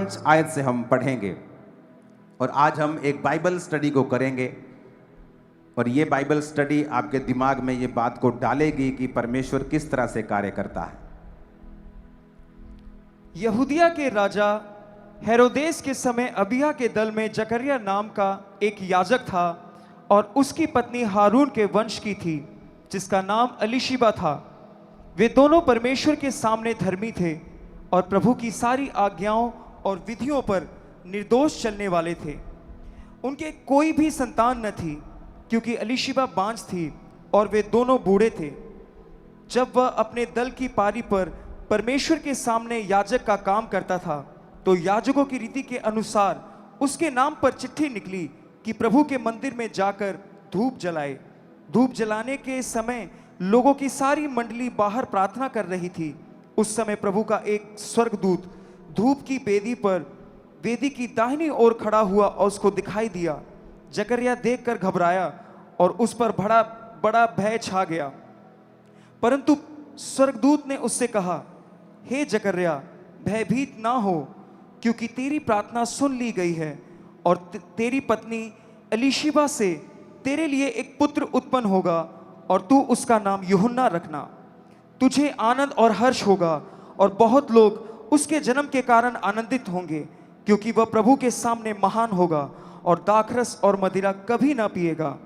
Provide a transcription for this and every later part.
5 आयत से हम पढ़ेंगे और आज हम एक बाइबल स्टडी को करेंगे और ये बाइबल स्टडी आपके दिमाग में ये बात को डालेगी कि परमेश्वर किस तरह से कार्य करता है। यहूदिया के राजा हेरोदेस के समय अबिय्याह के दल में जकर्याह नाम का एक याजक था और उसकी पत्नी हारून के वंश की थी जिसका नाम एलीशिबा था। वे दोनों परमेश्वर के सामने धर्मी थे और प्रभु की सारी आज्ञाओं और विधियों पर निर्दोष चलने वाले थे। उनके कोई भी संतान न थी क्योंकि एलीशिबा बांझ थी और वे दोनों बूढ़े थे। जब वह अपने दल की पारी पर परमेश्वर के सामने याजक का काम करता था तो याजकों की रीति के अनुसार उसके नाम पर चिट्ठी निकली कि प्रभु के मंदिर में जाकर धूप जलाए। धूप जलाने के समय लोगों की सारी मंडली बाहर प्रार्थना कर रही थी। उस समय प्रभु का एक स्वर्गदूत धूप की वेदी की दाहिनी ओर खड़ा हुआ और उसको दिखाई दिया। जकर्याह देखकर घबराया और उस पर बड़ा बड़ा भय छा गया। परंतु स्वर्गदूत ने उससे कहा, हे जकर्याह, भयभीत ना हो, क्योंकि तेरी प्रार्थना सुन ली गई है और तेरी पत्नी एलीशिबा से तेरे लिए एक पुत्र उत्पन्न होगा और तू उसका नाम यूहन्ना रखना। तुझे आनंद और हर्ष होगा और बहुत लोग उसके जन्म के कारण आनंदित होंगे, क्योंकि वह प्रभु के सामने महान होगा और दाखरस और मदिरा कभी ना पिएगा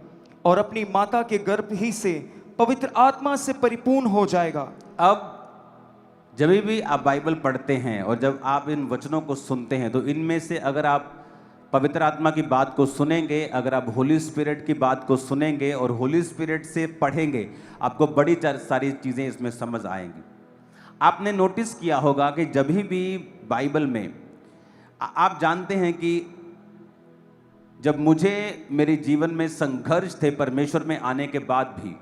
और अपनी माता के गर्भ ही से पवित्र आत्मा से परिपूर्ण हो जाएगा। अब जब भी आप बाइबल पढ़ते हैं और जब आप इन वचनों को सुनते हैं तो इनमें से अगर आप पवित्र आत्मा की बात को सुनेंगे, अगर आप होली स्पिरिट की बात को सुनेंगे और होली स्पिरिट से पढ़ेंगे, आपको बड़ी सारी चीज़ें इसमें समझ आएंगी। आपने नोटिस किया होगा कि जब भी बाइबल में आप जानते हैं कि जब मुझे मेरे जीवन में संघर्ष थे परमेश्वर में आने के बाद भी,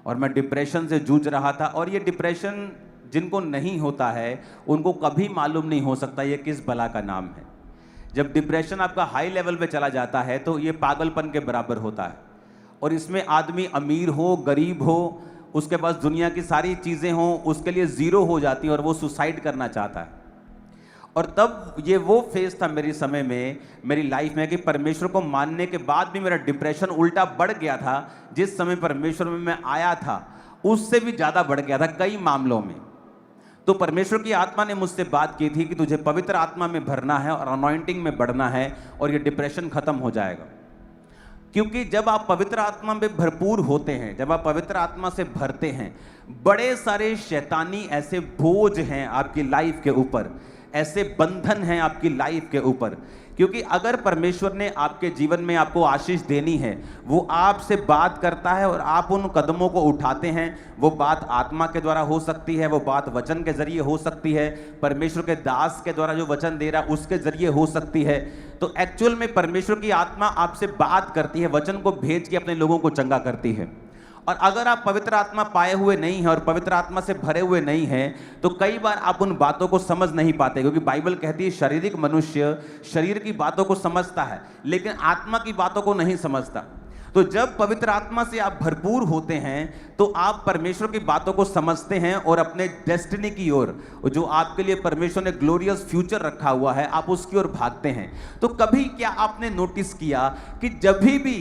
और मैं डिप्रेशन से जूझ रहा था, और ये डिप्रेशन जिनको नहीं होता है उनको कभी मालूम नहीं हो सकता ये किस बला का नाम है। जब डिप्रेशन आपका हाई लेवल पे चला जाता है तो ये पागलपन के बराबर होता है और इसमें आदमी अमीर हो, गरीब हो, उसके पास दुनिया की सारी चीज़ें हों, उसके लिए ज़ीरो हो जाती है और वो सुसाइड करना चाहता है। और तब ये वो फेज था मेरे समय में, मेरी लाइफ में, कि परमेश्वर को मानने के बाद भी मेरा डिप्रेशन उल्टा बढ़ गया था। जिस समय परमेश्वर में मैं आया था उससे भी ज़्यादा बढ़ गया था कई मामलों में। तो परमेश्वर की आत्मा ने मुझसे बात की थी कि तुझे पवित्र आत्मा में भरना है और अनॉइंटिंग में बढ़ना है और ये डिप्रेशन खत्म हो जाएगा। क्योंकि जब आप पवित्र आत्मा में भरपूर होते हैं, जब आप पवित्र आत्मा से भरते हैं, बड़े सारे शैतानी ऐसे बोझ हैं आपकी लाइफ के ऊपर, ऐसे बंधन हैं आपकी लाइफ के ऊपर। क्योंकि अगर परमेश्वर ने आपके जीवन में आपको आशीष देनी है, वो आपसे बात करता है और आप उन कदमों को उठाते हैं। वो बात आत्मा के द्वारा हो सकती है, वो बात वचन के जरिए हो सकती है, परमेश्वर के दास के द्वारा जो वचन दे रहा उसके जरिए हो सकती है। तो एक्चुअल में परमेश्वर की आत्मा आपसे बात करती है, वचन को भेज के अपने लोगों को चंगा करती है। और अगर आप पवित्र आत्मा पाए हुए नहीं हैं और पवित्र आत्मा से भरे हुए नहीं हैं तो कई बार आप उन बातों को समझ नहीं पाते, क्योंकि बाइबल कहती है शारीरिक मनुष्य शरीर की बातों को समझता है लेकिन आत्मा की बातों को नहीं समझता। तो जब पवित्र आत्मा से आप भरपूर होते हैं तो आप परमेश्वर की बातों को समझते हैं और अपने डेस्टिनी की ओर, जो आपके लिए परमेश्वर ने ग्लोरियस फ्यूचर रखा हुआ है, आप उसकी ओर भागते हैं। तो कभी क्या आपने नोटिस किया कि जब भी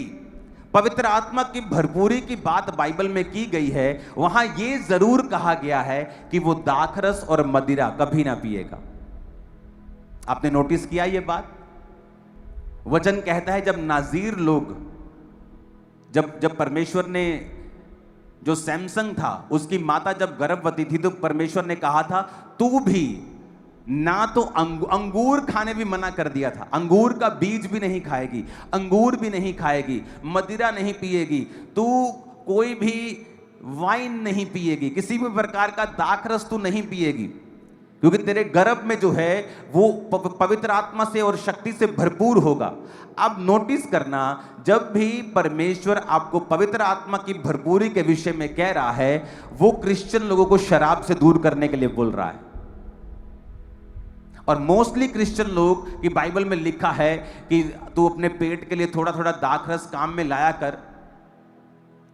पवित्र आत्मा की भरपूरी की बात बाइबल में की गई है, वहां यह जरूर कहा गया है कि वो दाखरस और मदिरा कभी ना पिएगा। आपने नोटिस किया ये बात? वचन कहता है जब नाजीर लोग, जब परमेश्वर ने, जो सैमसंग था उसकी माता जब गर्भवती थी तो परमेश्वर ने कहा था तू भी ना तो अंगूर खाने भी मना कर दिया था, अंगूर का बीज भी नहीं खाएगी, अंगूर भी नहीं खाएगी, मदिरा नहीं पिएगी, तू कोई भी वाइन नहीं पिएगी, किसी भी प्रकार का दाखरस तू नहीं पिएगी, क्योंकि तेरे गर्भ में जो है वो पवित्र आत्मा से और शक्ति से भरपूर होगा। अब नोटिस करना, जब भी परमेश्वर आपको पवित्र आत्मा की भरपूरी के विषय में कह रहा है, वो क्रिश्चियन लोगों को शराब से दूर करने के लिए बोल रहा है। और मोस्टली क्रिश्चियन लोग की बाइबल में लिखा है कि तू अपने पेट के लिए थोड़ा थोड़ा दाखरस काम में लाया कर।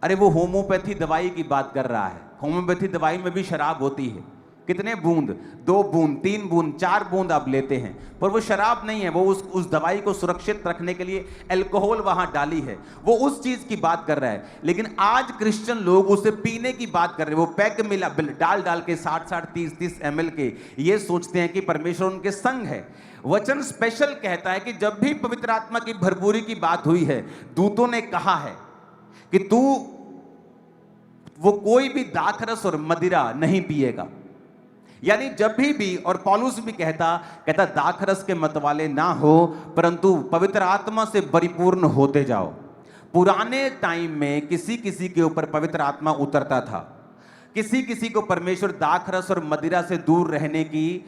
अरे वो होम्योपैथी दवाई की बात कर रहा है, होम्योपैथी दवाई में भी शराब होती है। कितने बूंद, 2 बूंद, 3 बूंद, 4 बूंद आप लेते हैं, पर वो शराब नहीं है। वो उस दवाई को सुरक्षित रखने के लिए अल्कोहल वहां डाली है, वो उस चीज की बात कर रहा है। लेकिन आज क्रिश्चियन लोग उसे पीने की बात कर रहे हैं। वो पैक मिला डाल डाल के 60-60, 30-30 ml के, ये सोचते हैं कि परमेश्वर उनके संग है। वचन स्पेशल कहता है कि जब भी पवित्र आत्मा की भरपूरी की बात हुई है, दूतों ने कहा है कि तू वो कोई भी दाखरस और मदिरा नहीं पिएगा। यानी जब भी, और पौलुस भी कहता दाखरस के मतवाले ना हो, परंतु पवित्र आत्मा से परिपूर्ण होते जाओ। पुराने टाइम में किसी किसी के ऊपर पवित्र आत्मा उतरता था, किसी किसी को परमेश्वर दाखरस और मदिरा से दूर रहने की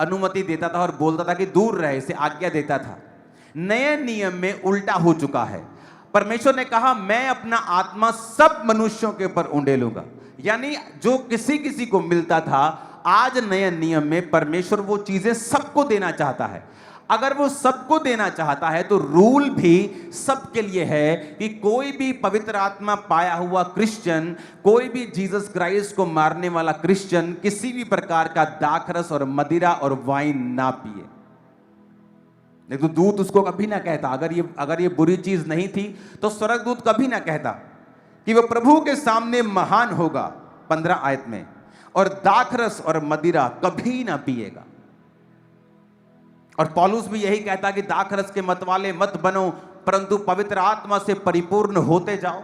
अनुमति देता था और बोलता था कि दूर रहे, इसे आज्ञा देता था। नए नियम में उल्टा हो चुका है। परमेश्वर ने कहा मैं अपना आत्मा सब मनुष्यों के ऊपर उंडेलूंगा। यानी जो किसी किसी को मिलता था, आज नए नियम में परमेश्वर वो चीजें सबको देना चाहता है। अगर वो सबको देना चाहता है तो रूल भी सबके लिए है कि कोई भी पवित्र आत्मा पाया हुआ क्रिश्चियन, कोई भी जीसस क्राइस्ट को मारने वाला क्रिश्चियन किसी भी प्रकार का दाखरस और मदिरा और वाइन ना पिए। नहीं तो दूत उसको कभी ना कहता, अगर ये बुरी चीज नहीं थी तो स्वर्गदूत कभी ना कहता कि वो प्रभु के सामने महान होगा 15 आयत में, और दाखरस और मदिरा कभी ना पिएगा। और पौलुस भी यही कहता कि दाखरस के मतवाले मत बनो, परंतु पवित्र आत्मा से परिपूर्ण होते जाओ।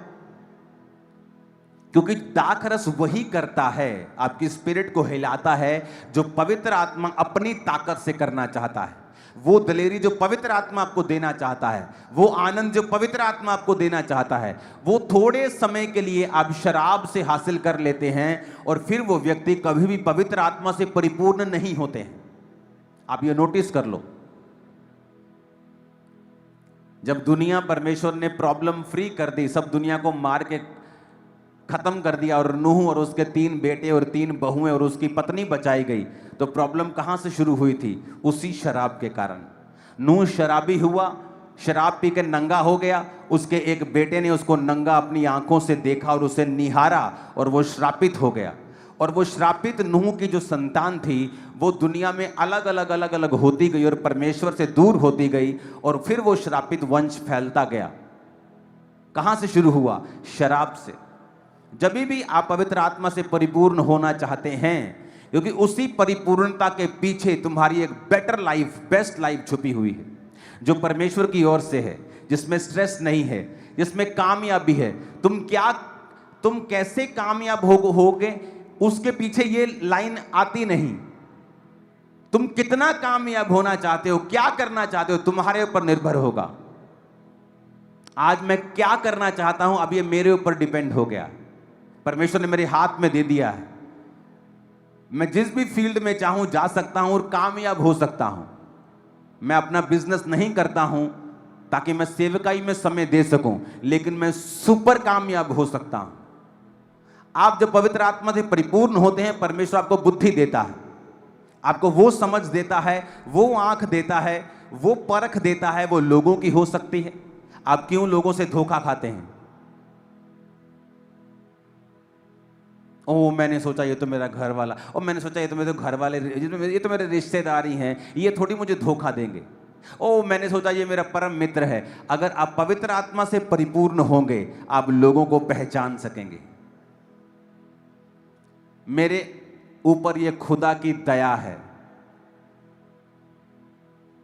क्योंकि दाखरस वही करता है, आपकी स्पिरिट को हिलाता है जो पवित्र आत्मा अपनी ताकत से करना चाहता है। वो दलेरी जो पवित्र आत्मा आपको देना चाहता है, वो आनंद जो पवित्र आत्मा आपको देना चाहता है, वो थोड़े समय के लिए आप शराब से हासिल कर लेते हैं और फिर वो व्यक्ति कभी भी पवित्र आत्मा से परिपूर्ण नहीं होते हैं। आप ये नोटिस कर लो। जब दुनिया परमेश्वर ने प्रॉब्लम फ्री कर दी, सब दुनिया को मार के खत्म कर दिया और नूह और उसके 3 बेटे और 3 बहुएं और उसकी पत्नी बचाई गई, तो प्रॉब्लम कहां से शुरू हुई थी? उसी शराब के कारण। नूह शराबी हुआ, शराब पी के नंगा हो गया। उसके एक बेटे ने उसको नंगा अपनी आंखों से देखा और उसे निहारा और वो श्रापित हो गया। और वो श्रापित नूह की जो संतान थी वो दुनिया में अलग अलग होती गई और परमेश्वर से दूर होती गई, और फिर वो श्रापित वंश फैलता गया। कहां से शुरू हुआ? शराब से। जब भी आप पवित्र आत्मा से परिपूर्ण होना चाहते हैं, क्योंकि उसी परिपूर्णता के पीछे तुम्हारी एक बेटर लाइफ, बेस्ट लाइफ छुपी हुई है, जो परमेश्वर की ओर से है, जिसमें स्ट्रेस नहीं है, जिसमें कामयाबी है। तुम कैसे कामयाब होगे उसके पीछे ये लाइन आती नहीं। तुम कितना कामयाब होना चाहते हो, क्या करना चाहते हो, तुम्हारे ऊपर निर्भर होगा। आज मैं क्या करना चाहता हूं, अब ये मेरे ऊपर डिपेंड हो गया। परमेश्वर ने मेरे हाथ में दे दिया है। मैं जिस भी फील्ड में चाहूं जा सकता हूं और कामयाब हो सकता हूं। मैं अपना बिजनेस नहीं करता हूं ताकि मैं सेवकाई में समय दे सकूं, लेकिन मैं सुपर कामयाब हो सकता हूं। आप जब पवित्र आत्मा से परिपूर्ण होते हैं, परमेश्वर आपको बुद्धि देता है, आपको वो समझ देता है, वो आंख देता है, वो परख देता है। वो लोगों की हो सकती है। आप क्यों लोगों से धोखा खाते हैं? ओ मैंने सोचा ये तो मेरा घर वाला, और मैंने सोचा ये तो मेरे घर वाले, ये तो मेरे रिश्तेदारी हैं, ये थोड़ी मुझे धोखा देंगे। ओ मैंने सोचा ये मेरा परम मित्र है। अगर आप पवित्र आत्मा से परिपूर्ण होंगे, आप लोगों को पहचान सकेंगे। मेरे ऊपर ये खुदा की दया है।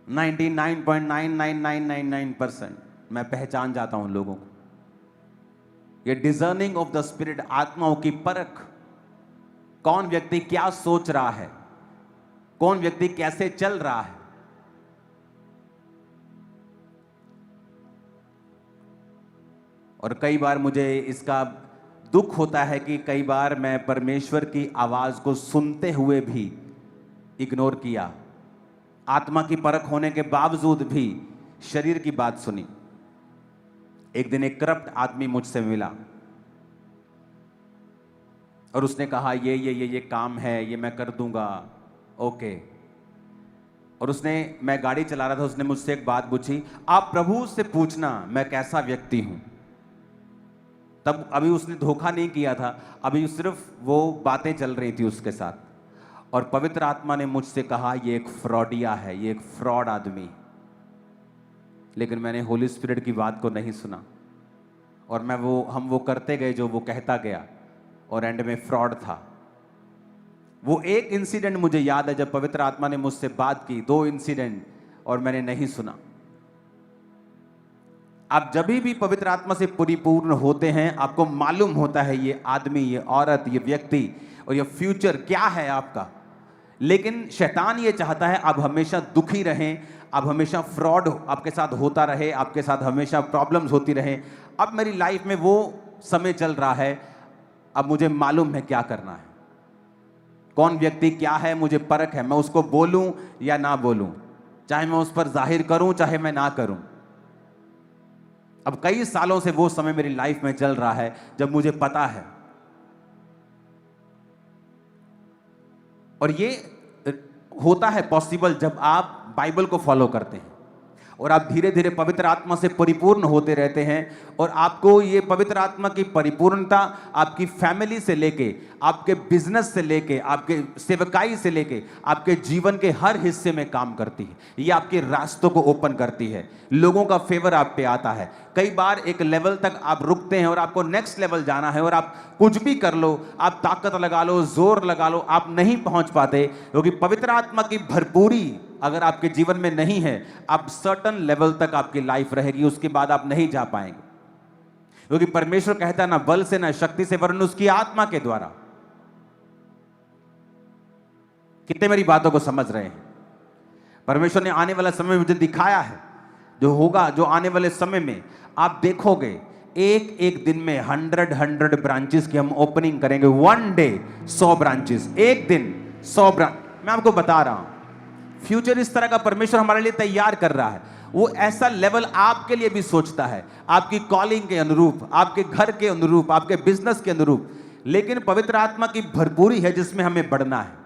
99.99999% मैं पहचान जाता हूं लोगों को। ये डिजर्निंग ऑफ द स्पिरिट, आत्माओं की परख। कौन व्यक्ति क्या सोच रहा है, कौन व्यक्ति कैसे चल रहा है। और कई बार मुझे इसका दुख होता है कि कई बार मैं परमेश्वर की आवाज को सुनते हुए भी इग्नोर किया। आत्मा की परख होने के बावजूद भी शरीर की बात सुनी। एक दिन एक करप्ट आदमी मुझसे मिला और उसने कहा ये काम है, ये मैं कर दूंगा, ओके। और मैं गाड़ी चला रहा था, उसने मुझसे एक बात पूछी, आप प्रभु से पूछना मैं कैसा व्यक्ति हूं। तब अभी उसने धोखा नहीं किया था, अभी सिर्फ वो बातें चल रही थी उसके साथ। और पवित्र आत्मा ने मुझसे कहा ये एक फ्रॉडिया है, ये एक फ्रॉड आदमी। लेकिन मैंने होली स्पिरिट की बात को नहीं सुना और हम वो करते गए जो वो कहता गया और एंड में फ्रॉड था। वो एक इंसिडेंट मुझे याद है जब पवित्र आत्मा ने मुझसे बात की, 2 इंसिडेंट, और मैंने नहीं सुना। आप जब भी पवित्र आत्मा से परिपूर्ण होते हैं, आपको मालूम होता है ये आदमी, ये औरत, ये व्यक्ति और ये फ्यूचर क्या है आपका। लेकिन शैतान ये चाहता है आप हमेशा दुखी रहें, आप हमेशा फ्रॉड आपके साथ होता रहे, आपके साथ हमेशा प्रॉब्लम्स होती रहे। अब मेरी लाइफ में वो समय चल रहा है, अब मुझे मालूम है क्या करना है, कौन व्यक्ति क्या है, मुझे परख है, मैं उसको बोलूं या ना बोलूं, चाहे मैं उस पर जाहिर करूं चाहे मैं ना करूं। अब कई सालों से वो समय मेरी लाइफ में चल रहा है जब मुझे पता है। और ये होता है पॉसिबल जब आप बाइबल को फॉलो करते हैं और आप धीरे धीरे पवित्र आत्मा से परिपूर्ण होते रहते हैं। और आपको ये पवित्र आत्मा की परिपूर्णता आपकी फैमिली से लेके, आपके बिजनेस से लेके, आपके सेवकाई से लेके, आपके जीवन के हर हिस्से में काम करती है। ये आपके रास्तों को ओपन करती है, लोगों का फेवर आप पे आता है। कई बार एक लेवल तक आप रुकते हैं और आपको नेक्स्ट लेवल जाना है और आप कुछ भी कर लो, आप ताकत लगा लो, जोर लगा लो, आप नहीं पहुंच पाते, क्योंकि पवित्र आत्मा की भरपूरी अगर आपके जीवन में नहीं है, आप सर्टन लेवल तक आपकी लाइफ रहेगी, उसके बाद आप नहीं जा पाएंगे। क्योंकि परमेश्वर कहता है ना बल से ना शक्ति से वरन उसकी आत्मा के द्वारा। कितने मेरी बातों को समझ रहे हैं? परमेश्वर ने आने वाला समय मुझे दिखाया है, जो होगा, जो आने वाले समय में आप देखोगे एक एक दिन में 100 ब्रांचेस की हम ओपनिंग करेंगे। 1 डे 100 ब्रांचेस, एक दिन 100 ब्रांच। मैं आपको बता रहा हूं फ्यूचर इस तरह का परमेश्वर हमारे लिए तैयार कर रहा है। वो ऐसा लेवल आपके लिए भी सोचता है, आपकी कॉलिंग के अनुरूप, आपके घर के अनुरूप, आपके बिजनेस के अनुरूप। लेकिन पवित्र आत्मा की भरपूरी है जिसमें हमें बढ़ना है।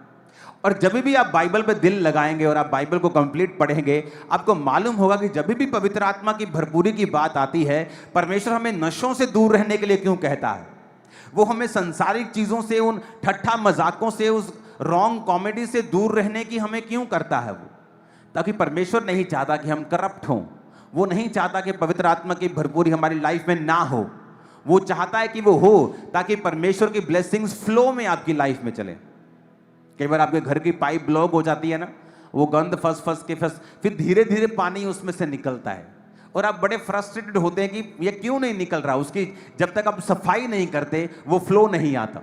और जब भी आप बाइबल पे दिल लगाएंगे और आप बाइबल को कंप्लीट पढ़ेंगे, आपको मालूम होगा कि जब भी पवित्र आत्मा की भरपूरी की बात आती है, परमेश्वर हमें नशों से दूर रहने के लिए क्यों कहता है। वो हमें संसारिक चीजों से, उन ठट्ठा मजाकों से, उस रॉन्ग कॉमेडी से दूर रहने की हमें क्यों करता है वो? ताकि परमेश्वर नहीं चाहता कि हम करप्ट हों, वो नहीं चाहता कि पवित्र आत्मा की भरपूरी हमारी लाइफ में ना हो। वो चाहता है कि वो हो ताकि परमेश्वर की ब्लेसिंग्स फ्लो में आपकी लाइफ में चले। कई बार आपके घर की पाइप ब्लॉक हो जाती है ना, वो गंद फंस के फिर धीरे धीरे पानी उसमें से निकलता है और आप बड़े फ्रस्ट्रेटेड होते हैं कि ये क्यों नहीं निकल रहा। उसकी जब तक आप सफाई नहीं करते वो फ्लो नहीं आता।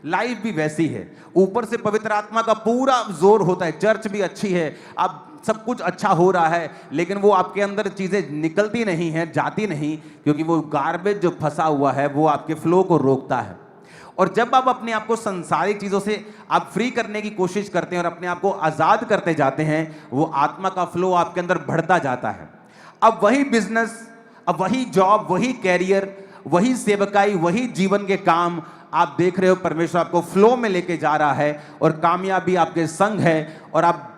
लाइफ भी वैसी है, ऊपर से पवित्र आत्मा का पूरा जोर होता है, चर्च भी अच्छी है, अब सब कुछ अच्छा हो रहा है, लेकिन वो आपके अंदर चीजें निकलती नहीं है, जाती नहीं, क्योंकि वो गार्बेज जो फंसा हुआ है वो आपके फ्लो को रोकता है। और जब आप अपने आप को संसारिक चीजों से आप फ्री करने की कोशिश करते हैं और अपने आप को आजाद करते जाते हैं, वो आत्मा का फ्लो आपके अंदर बढ़ता जाता है। अब वही बिजनेस, अब वही जॉब, वही कैरियर, वही सेवकाई, वही जीवन के काम आप देख रहे हो, परमेश्वर आपको फ्लो में लेके जा रहा है और कामयाबी आपके संग है और आप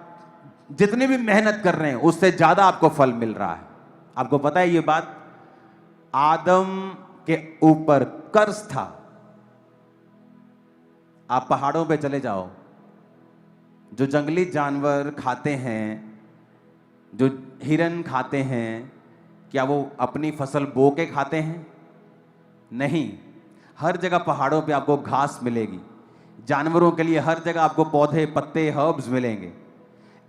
जितनी भी मेहनत कर रहे हैं उससे ज्यादा आपको फल मिल रहा है। आपको पता है ये बात? आदम के ऊपर कर्ज था। आप पहाड़ों पे चले जाओ, जो जंगली जानवर खाते हैं, जो हिरन खाते हैं, क्या वो अपनी फसल बो के खाते हैं? नहीं। हर जगह पहाड़ों पे आपको घास मिलेगी, जानवरों के लिए हर जगह आपको पौधे, पत्ते, हर्ब्स मिलेंगे।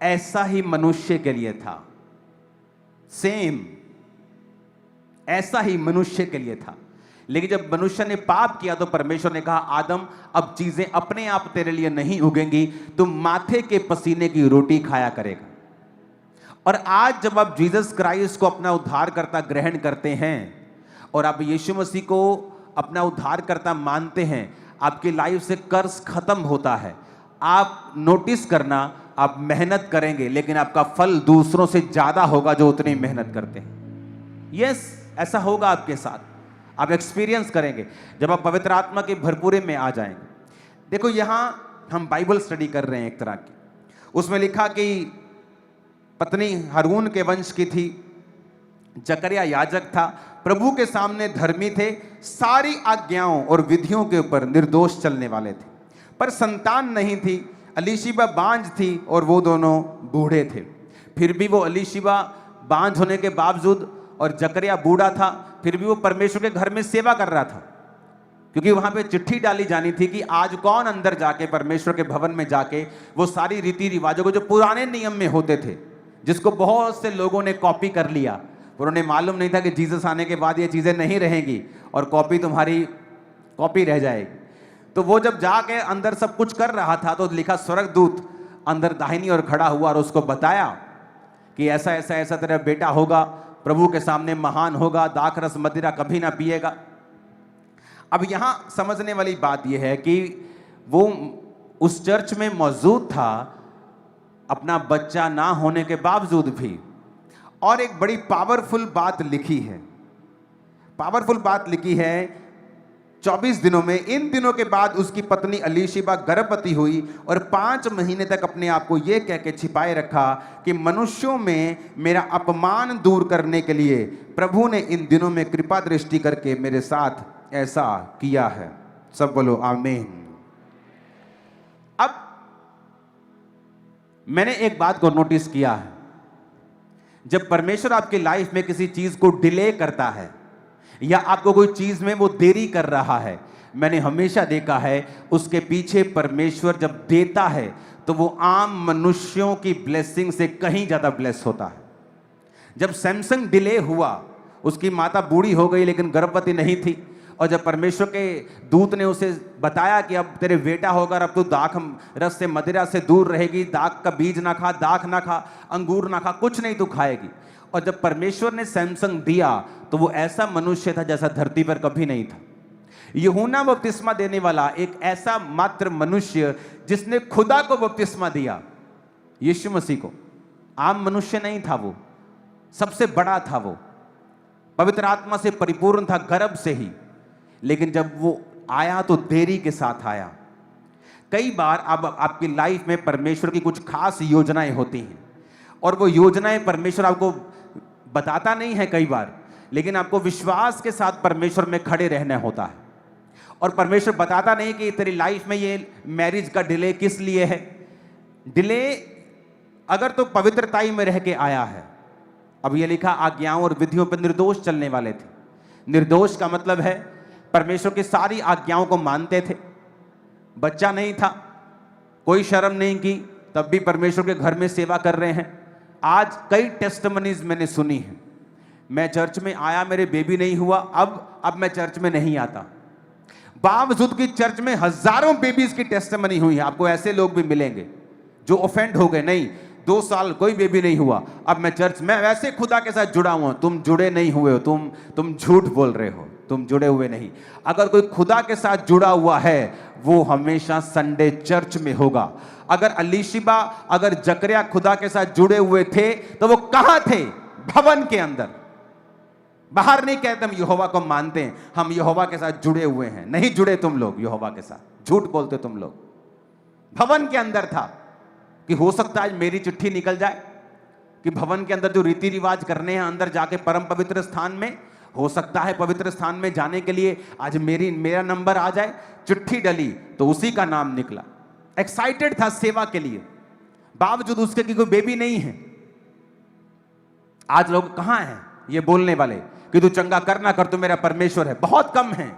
ऐसा ही मनुष्य के लिए था, सेम ऐसा ही मनुष्य के लिए था। लेकिन जब मनुष्य ने पाप किया तो परमेश्वर ने कहा, आदम अब चीजें अपने आप तेरे लिए नहीं उगेंगी, तुम माथे के पसीने की रोटी खाया करेगा। और आज जब आप जीसस क्राइस्ट को अपना उद्धारकर्ता ग्रहण करते हैं और आप यीशु मसीह को अपना उद्धारकर्ता मानते हैं, आपकी लाइफ से कर्ज खत्म होता है। आप नोटिस करना, आप मेहनत करेंगे लेकिन आपका फल दूसरों से ज्यादा होगा जो उतनी मेहनत करते हैं। यस, ऐसा होगा आपके साथ, आप एक्सपीरियंस करेंगे जब आप पवित्र आत्मा की भरपूरी में आ जाएंगे। देखो, यहां हम बाइबल स्टडी कर रहे हैं एक तरह की। उसमें लिखा कि पत्नी हारून के वंश की थी, जकरिया याजक था, प्रभु के सामने धर्मी थे, सारी आज्ञाओं और विधियों के ऊपर निर्दोष चलने वाले थे, पर संतान नहीं थी। अलीशिबा बांझ थी और वो दोनों बूढ़े थे। फिर भी वो अलीशिबा बांझ होने के बावजूद और जकरिया बूढ़ा था, फिर भी वो परमेश्वर के घर में सेवा कर रहा था, क्योंकि वहां पे चिट्ठी डाली जानी थी कि आज कौन अंदर जाके परमेश्वर के भवन में जाके वो सारी रीति रिवाजों को जो पुराने नियम में होते थे, जिसको बहुत से लोगों ने कॉपी कर लिया, उन्हें मालूम नहीं था कि जीसस आने के बाद ये चीजें नहीं रहेंगी और कॉपी तुम्हारी कॉपी रह जाएगी। तो वो जब जाके अंदर सब कुछ कर रहा था तो लिखा स्वर्गदूत अंदर दाहिनी ओर खड़ा हुआ और उसको बताया कि ऐसा ऐसा ऐसा तेरा बेटा होगा, प्रभु के सामने महान होगा, दाखरस मदिरा कभी ना पिएगा। अब यहां समझने वाली बात यह है कि वो उस चर्च में मौजूद था अपना बच्चा ना होने के बावजूद भी। और एक बड़ी पावरफुल बात लिखी है, 24 दिनों में, इन दिनों के बाद उसकी पत्नी अलीशिबा गर्भवती हुई और 5 महीने तक अपने आप को यह कह के छिपाए रखा कि मनुष्यों में मेरा अपमान दूर करने के लिए प्रभु ने इन दिनों में कृपा दृष्टि करके मेरे साथ ऐसा किया है। सब बोलो आमीन। अब मैंने एक बात को नोटिस किया है, जब परमेश्वर आपकी लाइफ में किसी चीज को डिले करता है या आपको कोई चीज में वो देरी कर रहा है, मैंने हमेशा देखा है उसके पीछे परमेश्वर जब देता है तो वो आम मनुष्यों की ब्लेसिंग से कहीं ज्यादा ब्लेस होता है। जब सैमसंग डिले हुआ, उसकी माता बूढ़ी हो गई लेकिन गर्भवती नहीं थी, और जब परमेश्वर के दूत ने उसे बताया कि अब तेरे बेटा होगा, अब तू दाख रस से मदिरा से दूर रहेगी, दाख का बीज ना खा, दाख ना खा, अंगूर ना खा, कुछ नहीं तू खाएगी। और जब परमेश्वर ने सैमसंग दिया तो वो ऐसा मनुष्य था जैसा धरती पर कभी नहीं था। यूहन्ना बपतिस्मा देने वाला एक ऐसा मात्र मनुष्य जिसने खुदा को बपतिस्मा दिया, यीशु मसीह को। आम मनुष्य नहीं था वो, सबसे बड़ा था वो, पवित्र आत्मा से परिपूर्ण था गर्भ से ही, लेकिन जब वो आया तो देरी के साथ आया। कई बार अब आपकी लाइफ में परमेश्वर की कुछ खास योजनाएं होती हैं और वो योजनाएं परमेश्वर आपको बताता नहीं है कई बार, लेकिन आपको विश्वास के साथ परमेश्वर में खड़े रहना होता है। और परमेश्वर बताता नहीं कि तेरी लाइफ में ये मैरिज का डिले किस लिए है। डिले अगर तो पवित्रताई में रह के आया है। अब ये लिखा आज्ञाओं और विधियों पर निर्दोष चलने वाले थे। निर्दोष का मतलब है परमेश्वर की सारी आज्ञाओं को मानते थे, बच्चा नहीं था, कोई शर्म नहीं की, तब भी परमेश्वर के घर में सेवा कर रहे हैं। आज कई टेस्टिमनीज मैंने सुनी है, मैं चर्च में आया, मेरे बेबी नहीं हुआ, अब मैं चर्च में नहीं आता। बावजूद कि चर्च में हजारों बेबीज की टेस्टिमनी हुई है। आपको ऐसे लोग भी मिलेंगे जो ऑफेंड हो गए, नहीं 2 साल कोई बेबी नहीं हुआ, अब मैं चर्च में वैसे खुदा के साथ जुड़ा हुआ। तुम जुड़े नहीं हुए हो, तुम झूठ बोल रहे हो, तुम जुड़े हुए नहीं। अगर कोई खुदा के साथ जुड़ा हुआ है वो हमेशा संडे चर्च में होगा। अगर अलीशिबा, अगर जकरिया खुदा के साथ जुड़े हुए थे तो वो कहां थे? भवन के अंदर। बाहर नहीं कहते हम यहोवा को मानते हैं, हम यहोवा के साथ जुड़े हुए हैं। नहीं जुड़े तुम लोग यहोवा के साथ, झूठ बोलते तुम लोग। भवन के अंदर था कि हो सकता है आज मेरी चिट्ठी निकल जाए कि भवन के अंदर जो रीति रिवाज करने हैं अंदर जाके परम पवित्र स्थान में, हो सकता है पवित्र स्थान में जाने के लिए आज मेरा नंबर आ जाए। चिट्ठी डली तो उसी का नाम निकला। एक्साइटेड था सेवा के लिए, बावजूद उसके कि कोई बेबी नहीं है। आज लोग कहां हैं ये बोलने वाले कि तू चंगा कर ना कर, तू मेरा परमेश्वर है? बहुत कम है।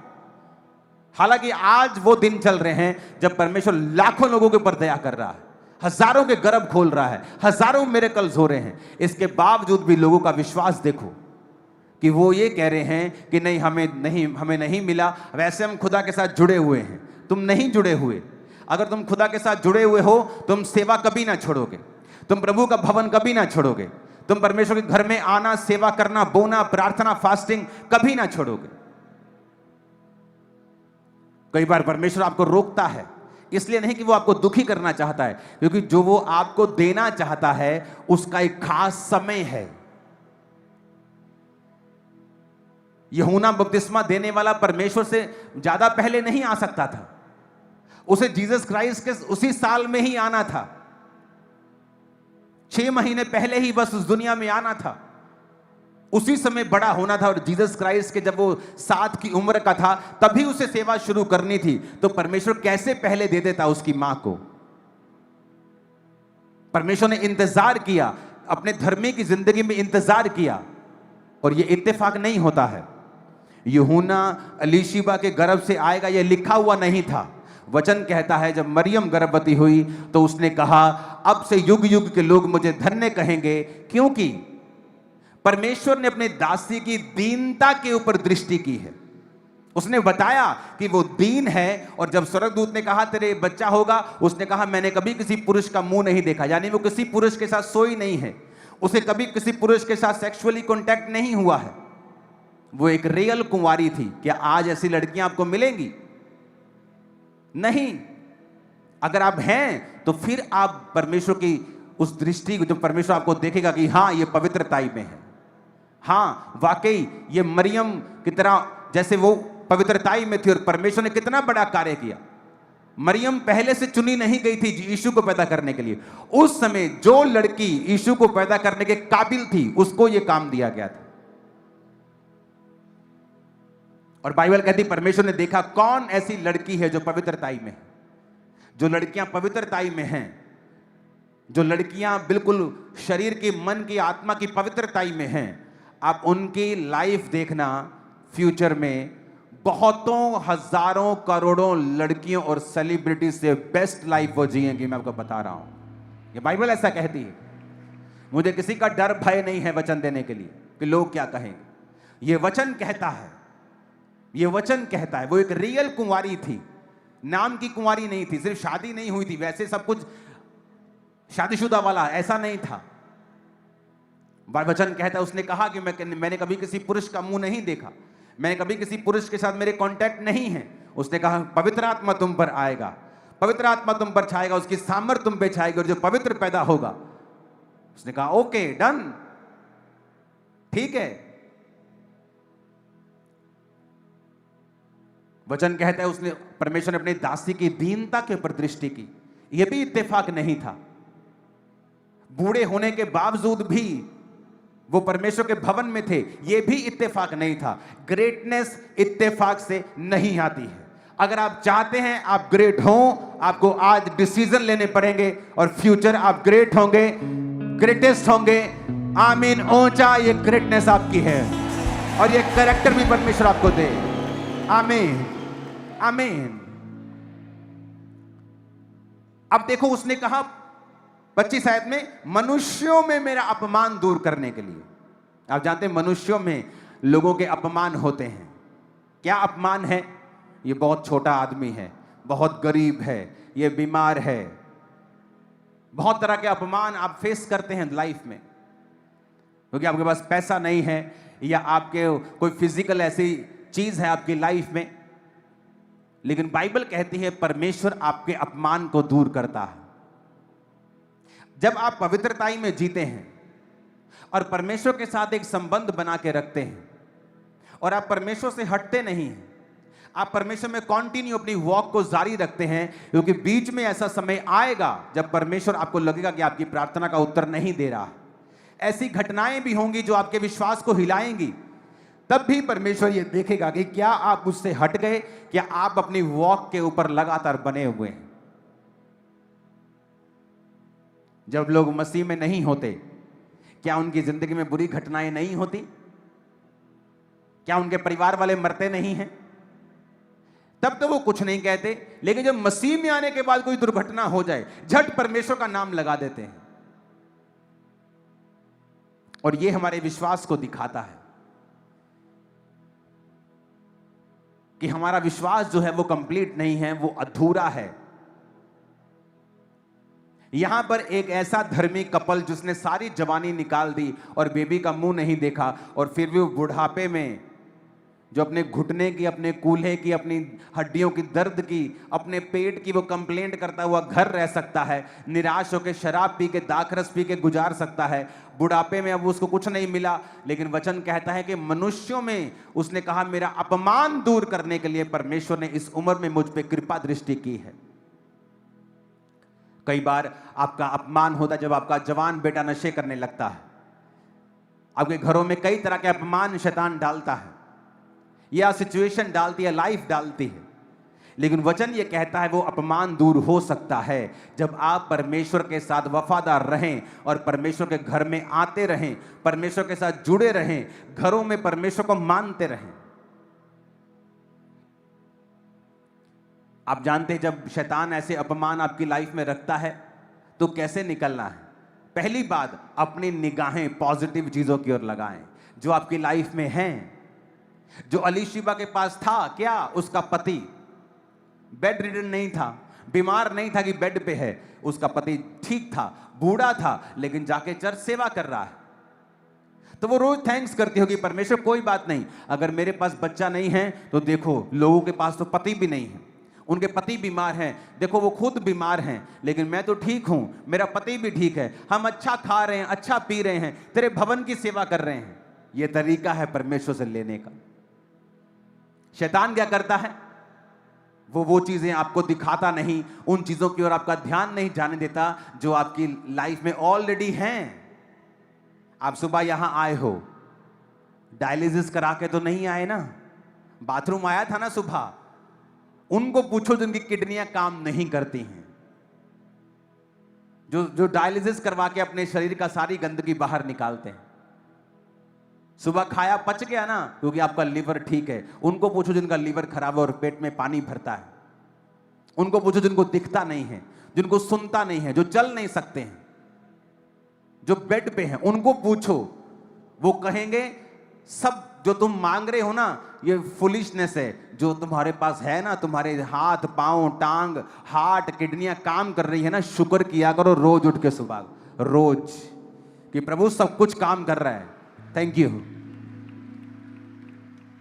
हालांकि आज वो दिन चल रहे हैं जब परमेश्वर लाखों लोगों के ऊपर दया कर रहा है, हजारों के गर्भ खोल रहा है, हजारों मिरेकल्स हो रहे हैं। इसके बावजूद भी लोगों का विश्वास देखो कि वो ये कह रहे हैं कि नहीं हमें नहीं मिला, वैसे हम खुदा के साथ जुड़े हुए हैं। तुम नहीं जुड़े हुए। अगर तुम खुदा के साथ जुड़े हुए हो तुम सेवा कभी ना छोड़ोगे, तुम प्रभु का भवन कभी ना छोड़ोगे, तुम परमेश्वर के घर में आना, सेवा करना, बोना, प्रार्थना, फास्टिंग कभी ना छोड़ोगे। कई बार परमेश्वर आपको रोकता है, इसलिए नहीं कि वो आपको दुखी करना चाहता है, क्योंकि जो वो आपको देना चाहता है उसका एक खास समय है। यूहन्ना बपतिस्मा देने वाला परमेश्वर से ज्यादा पहले नहीं आ सकता था, उसे जीसस क्राइस्ट के उसी साल में ही आना था। 6 महीने पहले ही बस उस दुनिया में आना था, उसी समय बड़ा होना था। और जीसस क्राइस्ट के जब वो 7 की उम्र का था तभी उसे सेवा शुरू करनी थी, तो परमेश्वर कैसे पहले दे देता उसकी मां को? परमेश्वर ने इंतजार किया, अपने धर्मी की जिंदगी में इंतजार किया, और ये इत्तेफाक नहीं होता है। यूहन्ना एलीशिबा के गर्भ से आएगा यह लिखा हुआ नहीं था। वचन कहता है जब मरियम गर्भवती हुई तो उसने कहा अब से युग युग के लोग मुझे धन्य कहेंगे, क्योंकि परमेश्वर ने अपने दासी की दीनता के ऊपर दृष्टि की है। उसने बताया कि वो दीन है, और जब स्वर्गदूत ने कहा तेरे बच्चा होगा, उसने कहा मैंने कभी किसी पुरुष का मुंह नहीं देखा, यानी वो किसी पुरुष के साथ सोई नहीं है, उसे कभी किसी पुरुष के साथ सेक्सुअली कॉन्टैक्ट नहीं हुआ है, वो एक रियल कुंवारी थी। क्या आज ऐसी लड़कियां आपको मिलेंगी? नहीं। अगर आप हैं तो फिर आप परमेश्वर की उस दृष्टि को, जो परमेश्वर आपको देखेगा कि हां ये पवित्रताई में है, हां वाकई ये मरियम की तरह जैसे वो पवित्रताई में थी, और परमेश्वर ने कितना बड़ा कार्य किया। मरियम पहले से चुनी नहीं गई थी यीशु को पैदा करने के लिए। उस समय जो लड़की यीशु को पैदा करने के काबिल थी उसको यह काम दिया गया था। और बाइबल कहती परमेश्वर ने देखा कौन ऐसी लड़की है जो पवित्रताई में है। जो लड़कियां पवित्रताई में हैं, जो लड़कियां बिल्कुल शरीर की, मन की, आत्मा की पवित्रताई में हैं, आप उनकी लाइफ देखना, फ्यूचर में बहुतों हजारों करोड़ों लड़कियों और सेलिब्रिटी से बेस्ट लाइफ वो जिएंगी। मैं आपको बता रहा हूं, ये बाइबल ऐसा कहती है। मुझे किसी का डर भय नहीं है वचन देने के लिए कि लोग क्या कहेंगे। ये वचन कहता है, ये वचन कहता है। वो एक रियल कुंवारी थी, नाम की कुंवारी नहीं थी, सिर्फ शादी नहीं हुई थी, वैसे सब कुछ शादीशुदा वाला ऐसा नहीं था। वचन कहता है उसने कहा कि मैंने कभी किसी पुरुष का मुंह नहीं देखा, मैंने कभी किसी पुरुष के साथ मेरे कांटेक्ट नहीं है। उसने कहा पवित्र आत्मा तुम पर आएगा, पवित्र आत्मा तुम पर छाएगा, उसकी सामर्थ तुम पे छाएगी, और जो पवित्र पैदा होगा। उसने कहा ओके डन, ठीक है। वचन कहता है उसने, परमेश्वर ने अपनी दासी की दीनता के ऊपर दृष्टि की। यह भी इत्तेफाक नहीं था। बूढ़े होने के बावजूद भी वो परमेश्वर के भवन में थे, यह भी इत्तेफाक नहीं था। ग्रेटनेस इत्तेफाक से नहीं आती है। अगर आप चाहते हैं आप ग्रेट हो, आपको आज डिसीजन लेने पड़ेंगे, और फ्यूचर आप ग्रेट होंगे, ग्रेटेस्ट होंगे। आमीन। ऊंचा ये ग्रेटनेस आपकी है, और ये कैरेक्टर भी परमेश्वर आपको दे। आमीन, आमीन। अब देखो उसने कहा 25 आयत में, मनुष्यों में मेरा अपमान दूर करने के लिए। आप जानते हैं मनुष्यों में लोगों के अपमान होते हैं। क्या अपमान है? ये बहुत छोटा आदमी है, बहुत गरीब है, ये बीमार है। बहुत तरह के अपमान आप फेस करते हैं लाइफ में, क्योंकि आपके पास पैसा नहीं है, या आपके कोई फिजिकल ऐसी चीज है आपकी लाइफ में। लेकिन बाइबल कहती है परमेश्वर आपके अपमान को दूर करता है। जब आप पवित्रताई में जीते हैं और परमेश्वर के साथ एक संबंध बना के रखते हैं, और आप परमेश्वर से हटते नहीं हैं, आप परमेश्वर में कंटिन्यू अपनी वॉक को जारी रखते हैं, क्योंकि बीच में ऐसा समय आएगा जब परमेश्वर आपको लगेगा कि आपकी प्रार्थना का उत्तर नहीं दे रहा। ऐसी घटनाएं भी होंगी जो आपके विश्वास को हिलाएंगी। तब भी परमेश्वर ये देखेगा कि क्या आप उससे हट गए, क्या आप अपनी वॉक के ऊपर लगातार बने हुए हैं। जब लोग मसीह में नहीं होते, क्या उनकी जिंदगी में बुरी घटनाएं नहीं होती? क्या उनके परिवार वाले मरते नहीं हैं? तब तो वो कुछ नहीं कहते, लेकिन जब मसीह में आने के बाद कोई दुर्घटना हो जाए, झट परमेश्वर का नाम लगा देते हैं। और ये हमारे विश्वास को दिखाता है कि हमारा विश्वास जो है वो कंप्लीट नहीं है, वो अधूरा है। यहां पर एक ऐसा धर्मी कपल जिसने सारी जवानी निकाल दी और बेबी का मुंह नहीं देखा, और फिर भी वो बुढ़ापे में जो अपने घुटने की, अपने कूल्हे की, अपनी हड्डियों की दर्द की, अपने पेट की वो कंप्लेंट करता हुआ घर रह सकता है, निराश होकर शराब पी के, दाखरस पी के गुजार सकता है। बुढ़ापे में अब उसको कुछ नहीं मिला, लेकिन वचन कहता है कि मनुष्यों में उसने कहा मेरा अपमान दूर करने के लिए परमेश्वर ने इस उम्र में मुझ पे कृपा दृष्टि की है। कई बार आपका अपमान होता है जब आपका जवान बेटा नशे करने लगता है। आपके घरों में कई तरह के अपमान शैतान डालता है, या सिचुएशन डालती है, लाइफ डालती है। लेकिन वचन ये कहता है वो अपमान दूर हो सकता है जब आप परमेश्वर के साथ वफादार रहें और परमेश्वर के घर में आते रहें, परमेश्वर के साथ जुड़े रहें, घरों में परमेश्वर को मानते रहें। आप जानते हैं जब शैतान ऐसे अपमान आपकी लाइफ में रखता है तो कैसे निकलना है। पहली बात, अपनी निगाहें पॉजिटिव चीजों की ओर लगाएं जो आपकी लाइफ में हैं। जो अलीशिबा के पास था, क्या उसका पति बेड रिडन नहीं था, बीमार नहीं था कि बेड पे है, उसका पति ठीक था, बूढ़ा था, लेकिन जाके चर्च सेवा कर रहा है। तो वो रोज थैंक्स करती होगी, परमेश्वर कोई बात नहीं, अगर मेरे पास बच्चा नहीं है तो देखो लोगों के पास तो पति भी नहीं है, उनके पति बीमार हैं, देखो वो खुद बीमार हैं, लेकिन मैं तो ठीक हूं, मेरा पति भी ठीक है, हम अच्छा खा रहे हैं, अच्छा पी रहे हैं, तेरे भवन की सेवा कर रहे हैं। यह तरीका है परमेश्वर से लेने का। शैतान क्या करता है, वो चीजें आपको दिखाता नहीं, उन चीजों की ओर आपका ध्यान नहीं जाने देता जो आपकी लाइफ में ऑलरेडी हैं। आप सुबह यहां आए हो, डायलिसिस करा के तो नहीं आए ना, बाथरूम आया था ना सुबह। उनको पूछो जिनकी किडनियां काम नहीं करती हैं, जो डायलिसिस करवा के अपने शरीर का सारी गंदगी बाहर निकालते हैं। सुबह खाया पच गया ना, क्योंकि आपका लीवर ठीक है। उनको पूछो जिनका लीवर खराब है और पेट में पानी भरता है। उनको पूछो जिनको दिखता नहीं है, जिनको सुनता नहीं है, जो चल नहीं सकते हैं, जो बेड पे हैं, उनको पूछो, वो कहेंगे सब जो तुम मांग रहे हो ना ये फुलिशनेस है। जो तुम्हारे पास है ना, तुम्हारे हाथ पांव टांग हार्ट किडनियां काम कर रही है ना, शुक्र किया करो रोज उठ के सुबह, रोज, कि प्रभु सब कुछ काम कर रहा है, थैंक यू।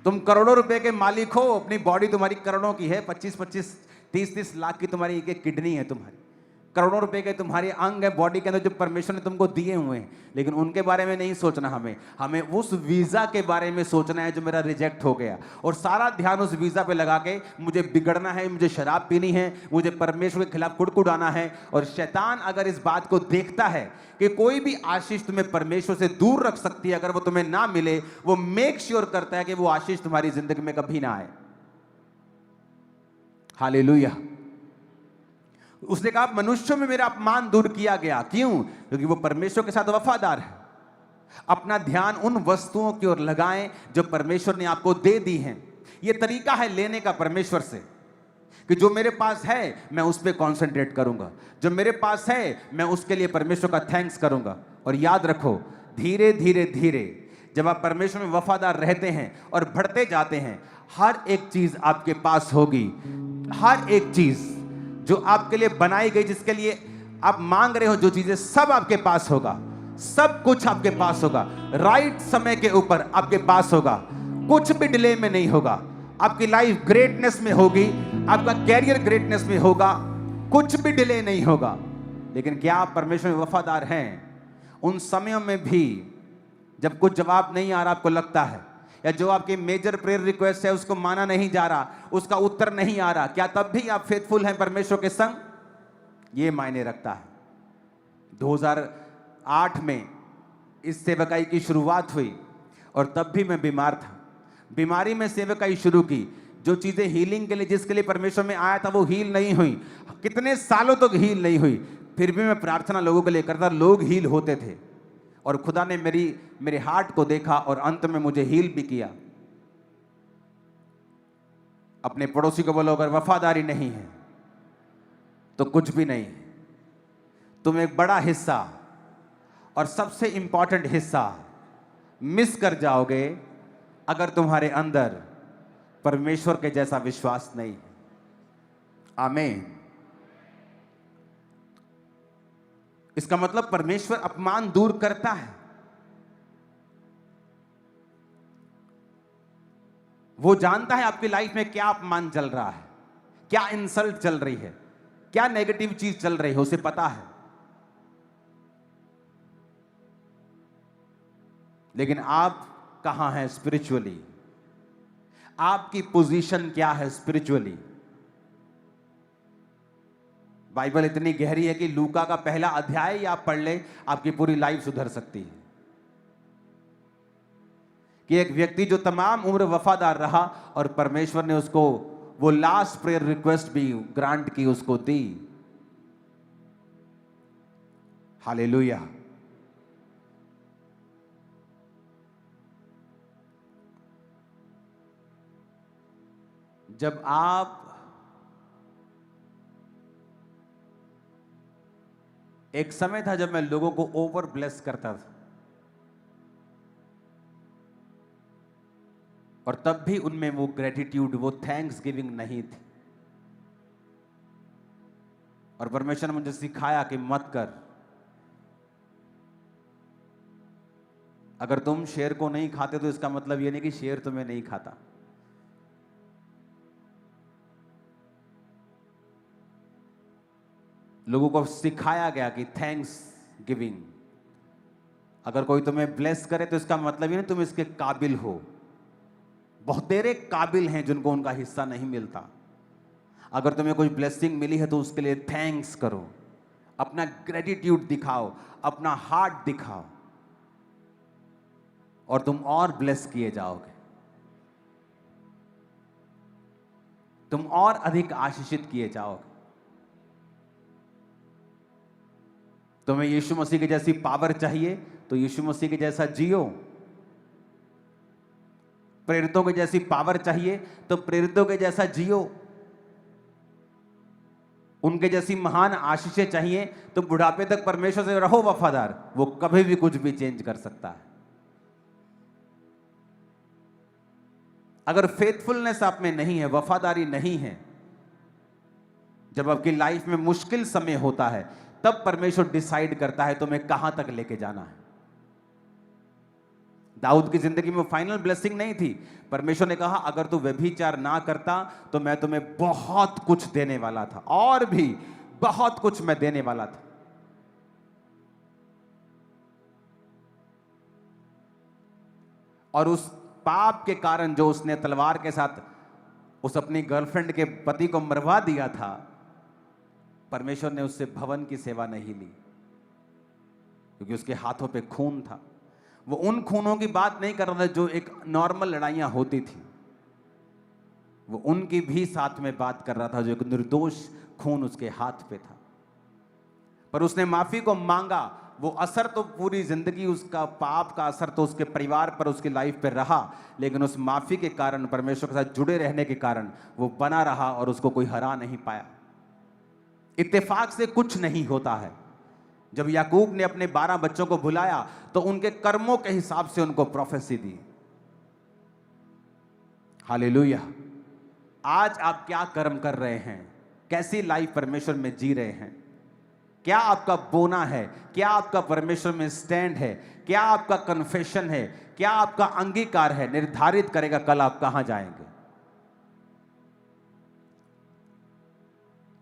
तुम करोड़ों रुपए के मालिक हो, अपनी बॉडी तुम्हारी करोड़ों की है, 25-25 30-30 लाख की तुम्हारी एक किडनी है, तुम्हारी करोड़ों रुपए के तुम्हारे अंग है बॉडी के अंदर जो परमेश्वर ने तुमको दिए हुए हैं। लेकिन उनके बारे में नहीं सोचना, हमें उस वीजा के बारे में सोचना है जो मेरा रिजेक्ट हो गया, और सारा ध्यान उस वीजा पे लगा के मुझे बिगड़ना है, मुझे शराब पीनी है, मुझे परमेश्वर के खिलाफ कुड़कुड़ाना है। और शैतान अगर इस बात को देखता है कि कोई भी आशीष तुम्हें परमेश्वर से दूर रख सकती है, अगर वो तुम्हें ना मिले, वो मेक श्योर करता है कि वो आशीष तुम्हारी जिंदगी में कभी ना आए। हालेलुया। उसने कहा मनुष्यों में मेरा अपमान दूर किया गया, क्यों? क्योंकि वो परमेश्वर के साथ वफादार है। अपना ध्यान उन वस्तुओं की ओर लगाएं जो परमेश्वर ने आपको दे दी हैं। यह तरीका है लेने का परमेश्वर से, कि जो मेरे पास है मैं उस पर कॉन्सेंट्रेट करूंगा, जो मेरे पास है मैं उसके लिए परमेश्वर का थैंक्स करूंगा। और याद रखो, धीरे धीरे धीरे जब आप परमेश्वर में वफादार रहते हैं और बढ़ते जाते हैं, हर एक चीज आपके पास होगी। हर एक चीज जो आपके लिए बनाई गई, जिसके लिए आप मांग रहे हो, जो चीजें, सब आपके पास होगा। सब कुछ आपके पास होगा, राइट समय के ऊपर आपके पास होगा, कुछ भी डिले में नहीं होगा। आपकी लाइफ ग्रेटनेस में होगी, आपका कैरियर ग्रेटनेस में होगा, कुछ भी डिले नहीं होगा। लेकिन क्या आप परमेश्वर में वफादार हैं? उन समयों में भी जब कुछ जवाब नहीं आ रहा, आपको लगता है, या जो आपकी मेजर प्रेयर रिक्वेस्ट है उसको माना नहीं जा रहा, उसका उत्तर नहीं आ रहा, क्या तब भी आप फेथफुल हैं परमेश्वर के संग? ये मायने रखता है। 2008 में इस सेवकाई की शुरुआत हुई और तब भी मैं बीमार था। बीमारी में सेवकाई शुरू की। जो चीजें हीलिंग के लिए, जिसके लिए परमेश्वर में आया था, वो हील नहीं हुई। कितने सालों तक हील नहीं हुई। फिर भी मैं प्रार्थना लोगों के लिए करता, लोग हील होते थे, और खुदा ने मेरे हार्ट को देखा और अंत में मुझे हील भी किया। अपने पड़ोसी को बोलो, अगर वफादारी नहीं है तो कुछ भी नहीं। तुम एक बड़ा हिस्सा और सबसे इंपॉर्टेंट हिस्सा मिस कर जाओगे अगर तुम्हारे अंदर परमेश्वर के जैसा विश्वास नहीं है। आमीन। इसका मतलब परमेश्वर अपमान दूर करता है। वो जानता है आपकी लाइफ में क्या अपमान चल रहा है, क्या इंसल्ट चल रही है, क्या नेगेटिव चीज चल रही है, उसे पता है। लेकिन आप कहां हैं स्पिरिचुअली? आपकी पोजीशन क्या है स्पिरिचुअली? बाइबल इतनी गहरी है कि लूका का पहला अध्याय ही आप पढ़ ले, आपकी पूरी लाइफ सुधर सकती है। कि एक व्यक्ति जो तमाम उम्र वफादार रहा और परमेश्वर ने उसको वो लास्ट प्रेयर रिक्वेस्ट भी ग्रांट की, उसको दी। हालेलुया। जब आप एक समय था जब मैं लोगों को ओवर ब्लेस करता था, और तब भी उनमें वो ग्रेटिट्यूड, वो थैंक्स गिविंग नहीं थी। और परमेश्वर ने मुझे सिखाया कि मत कर। अगर तुम शेर को नहीं खाते तो इसका मतलब ये नहीं कि शेर तुम्हें नहीं खाता। लोगों को सिखाया गया कि थैंक्स गिविंग, अगर कोई तुम्हें ब्लेस करे तो इसका मतलब ये नहीं तुम इसके काबिल हो। बहुत तेरे काबिल हैं जिनको उनका हिस्सा नहीं मिलता। अगर तुम्हें कोई ब्लेसिंग मिली है तो उसके लिए थैंक्स करो, अपना ग्रेटिट्यूड दिखाओ, अपना हार्ट दिखाओ, और तुम और ब्लेस किए जाओगे, तुम और अधिक आशीषित किए जाओगे। तुम्हें यीशु मसीह की जैसी पावर चाहिए तो यीशु मसीह के जैसा जियो। प्रेरितों के जैसी पावर चाहिए तो प्रेरितों के जैसा जियो। उनके जैसी महान आशीषें चाहिए तो बुढ़ापे तक परमेश्वर से रहो वफादार। वो कभी भी कुछ भी चेंज कर सकता है। अगर फेथफुलनेस आप में नहीं है, वफादारी नहीं है, जब आपकी लाइफ में मुश्किल समय होता है तब परमेश्वर डिसाइड करता है तुम्हें कहां तक लेके जाना है। दाऊद की जिंदगी में फाइनल ब्लेसिंग नहीं थी। परमेश्वर ने कहा अगर तू व्यभिचार ना करता तो मैं तुम्हें बहुत कुछ देने वाला था, और भी बहुत कुछ मैं देने वाला था। और उस पाप के कारण जो उसने तलवार के साथ उस अपनी गर्लफ्रेंड के पति को मरवा दिया था, परमेश्वर ने उससे भवन की सेवा नहीं ली, क्योंकि उसके हाथों पे खून था। वो उन खूनों की बात नहीं कर रहा था जो एक नॉर्मल लड़ाइयां होती थी, वो उनकी भी साथ में बात कर रहा था जो एक निर्दोष खून उसके हाथ पे था। पर उसने माफी को मांगा। वो असर तो पूरी जिंदगी उसका पाप का असर तो उसके परिवार पर, उसकी लाइफ पर रहा, लेकिन उस माफी के कारण, परमेश्वर के साथ जुड़े रहने के कारण वो बना रहा और उसको कोई हरा नहीं पाया। इत्तेफाक से कुछ नहीं होता है। जब याकूब ने अपने 12 बच्चों को बुलाया तो उनके कर्मों के हिसाब से उनको प्रोफेसी दी। हालेलुया। आज आप क्या कर्म कर रहे हैं? कैसी लाइफ परमेश्वर में जी रहे हैं? क्या आपका बोना है? क्या आपका परमेश्वर में स्टैंड है? क्या आपका कन्फेशन है? क्या आपका अंगीकार है? निर्धारित करेगा कल आप कहां जाएंगे।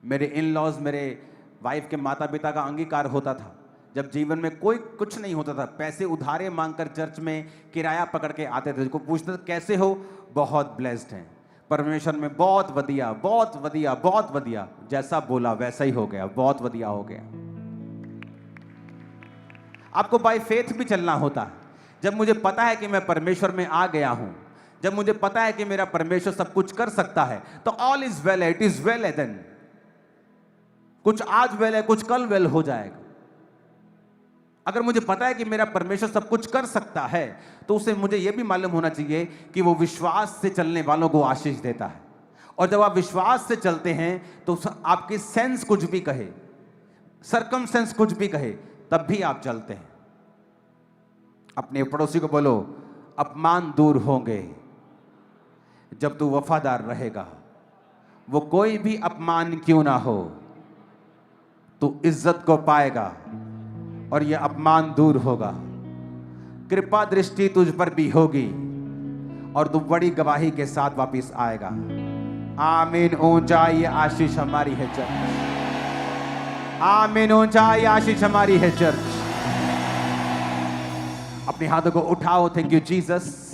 मेरे इन लॉज, मेरे वाइफ के माता पिता का अंगीकार होता था। जब जीवन में कोई कुछ नहीं होता था, पैसे उधारे मांगकर चर्च में किराया पकड़ के आते थे। को पूछते थे कैसे हो? बहुत ब्लेस्ड हैं परमेश्वर में, बहुत वधिया, बहुत वधिया, बहुत वधिया। जैसा बोला वैसा ही हो गया, बहुत वधिया हो गया। आपको बाय फेथ भी चलना होता है। जब मुझे पता है कि मैं परमेश्वर में आ गया हूं, जब मुझे पता है कि मेरा परमेश्वर सब कुछ कर सकता है, तो all is well, it is well. Then कुछ आज वेल है, कुछ कल वेल हो जाएगा। अगर मुझे पता है कि मेरा परमेश्वर सब कुछ कर सकता है, तो उसे मुझे यह भी मालूम होना चाहिए कि वो विश्वास से चलने वालों को आशीष देता है। और जब आप विश्वास से चलते हैं तो आपकी सेंस कुछ भी कहे, सरकमस्टेंस कुछ भी कहे, तब भी आप चलते हैं। अपने पड़ोसी को बोलो, अपमान दूर होंगे जब तू वफादार रहेगा। वो कोई भी अपमान क्यों ना हो, तू इज्जत को पाएगा और यह अपमान दूर होगा। कृपा दृष्टि तुझ पर भी होगी और तू बड़ी गवाही के साथ वापस आएगा। आमीन। ऊंचाई आशीष हमारी है चर्च। आमीन। ऊंचाई आशीष हमारी है चर्च। अपने हाथों को उठाओ। Thank you Jesus.